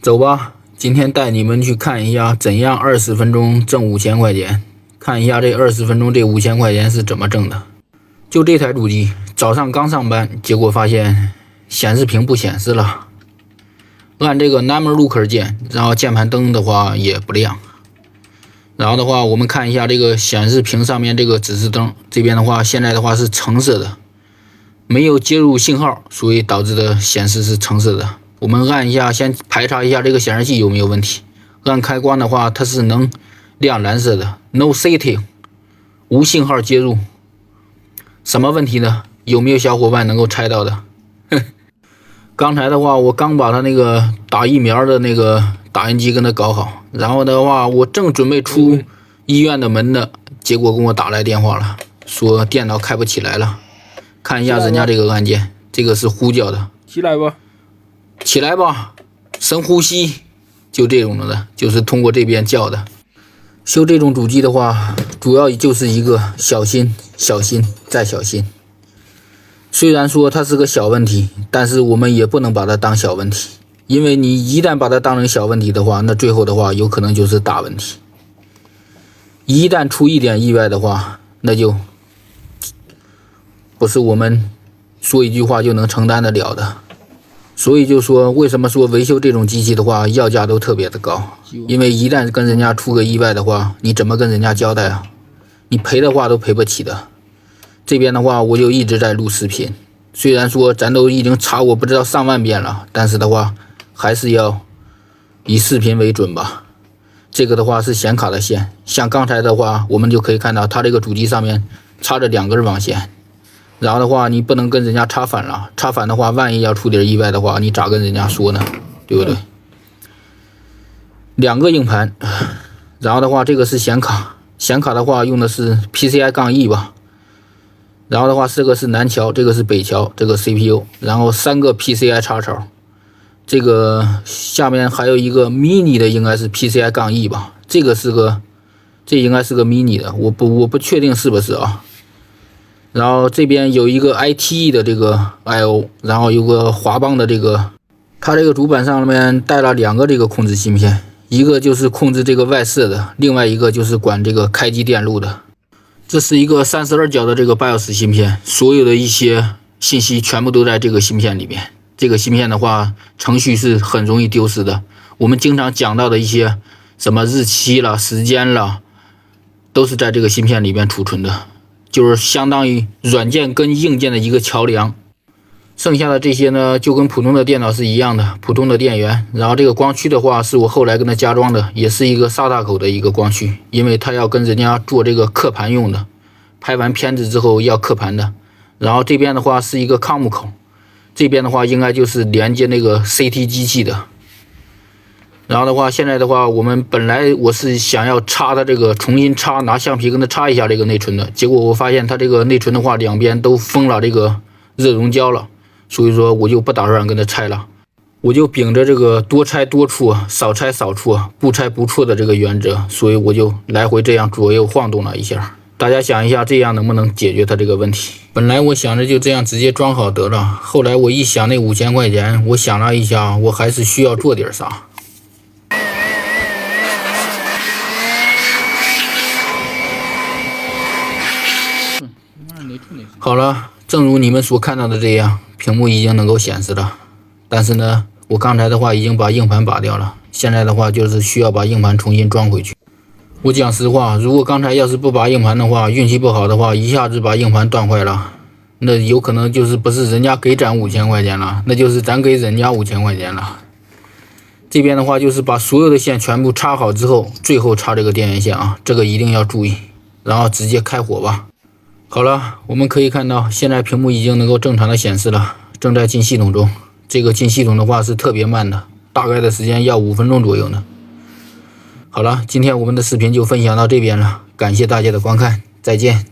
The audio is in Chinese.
走吧，今天带你们去看一下怎样20分钟挣5000块钱，看一下这20分钟这5000块钱是怎么挣的。就这台主机，早上刚上班，结果发现显示屏不显示了。按这个 Number Looker 键，然后键盘灯的话也不亮。然后的话，我们看一下这个显示屏上面这个指示灯，这边的话现在的话是橙色的，没有接入信号，所以导致的显示是橙色的。我们按一下，先排查一下这个显示器有没有问题。按开关的话，它是能亮蓝色的 ，No setting， 无信号接入。什么问题呢？有没有小伙伴能够猜到的？刚才的话，我刚把他那个打疫苗的那个打印机跟他搞好，然后的话，我正准备出医院的门呢，结果跟我打来电话了，说电脑开不起来了。看一下人家这个按键，这个是呼叫的，起来吧。起来吧，深呼吸，就这种的，就是通过这边叫的。修这种主机的话，主要就是一个小心、小心再小心。虽然说它是个小问题，但是我们也不能把它当小问题，因为你一旦把它当成小问题的话，那最后的话有可能就是大问题。一旦出一点意外的话，那就不是我们说一句话就能承担得了的。所以就说，为什么说维修这种机器的话，要价都特别的高？因为一旦跟人家出个意外的话，你怎么跟人家交代啊？你赔的话都赔不起的。这边的话，我就一直在录视频，虽然说咱都已经查过不知道上万遍了，但是的话，还是要以视频为准吧。这个的话是显卡的线，像刚才的话，我们就可以看到它这个主机上面插着2根网线。然后的话，你不能跟人家插反了，插反的话，万一要出点意外的话，你咋跟人家说呢？对不对？2个硬盘，然后的话，这个是显卡，显卡的话用的是 PCI-E 吧。然后的话，这个是南桥，这个是北桥，这个 CPU， 然后3个 PCI 插槽，这个下面还有一个 mini 的，应该是 PCI-E 吧。这应该是个 mini 的，我不确定是不是啊。然后这边有一个 ITE 的这个 I/O， 然后有个华邦的这个，它这个主板上面带了2个这个控制芯片，一个就是控制这个外设的，另外一个就是管这个开机电路的。这是一个32角的这个 BIOS 芯片，所有的一些信息全部都在这个芯片里面。这个芯片的话，程序是很容易丢失的。我们经常讲到的一些什么日期了、时间了，都是在这个芯片里面储存的。就是相当于软件跟硬件的一个桥梁，剩下的这些呢，就跟普通的电脑是一样的，普通的电源。然后这个光驱的话，是我后来跟它加装的，也是一个SATA口的一个光驱，因为它要跟人家做这个刻盘用的，拍完片子之后要刻盘的。然后这边的话是一个COM口，这边的话应该就是连接那个 CT 机器的。然后的话，现在的话，本来我是想要插它这个重新插，拿橡皮跟它插一下这个内存的，结果我发现它这个内存的话，两边都封了这个热熔胶了，所以说我就不打算跟它拆了，我就秉着这个多拆多处，少拆少处，不拆不错的这个原则，所以我就来回这样左右晃动了一下。大家想一下，这样能不能解决它这个问题？本来我想着就这样直接装好得了，后来我一想那5000块钱，我想了一下，我还是需要做点啥。好了，正如你们所看到的这样，屏幕已经能够显示了。但是呢，我刚才的话已经把硬盘拔掉了，现在的话就是需要把硬盘重新装回去。我讲实话，如果刚才要是不拔硬盘的话，运气不好的话，一下子把硬盘断坏了，那有可能就是不是人家给咱5000块钱了，那就是咱给人家5000块钱了。这边的话就是把所有的线全部插好之后，最后插这个电源线啊，这个一定要注意，然后直接开火吧。好了，我们可以看到现在屏幕已经能够正常的显示了，正在进系统中。这个进系统的话是特别慢的，大概的时间要5分钟左右呢。好了，今天我们的视频就分享到这边了，感谢大家的观看，再见。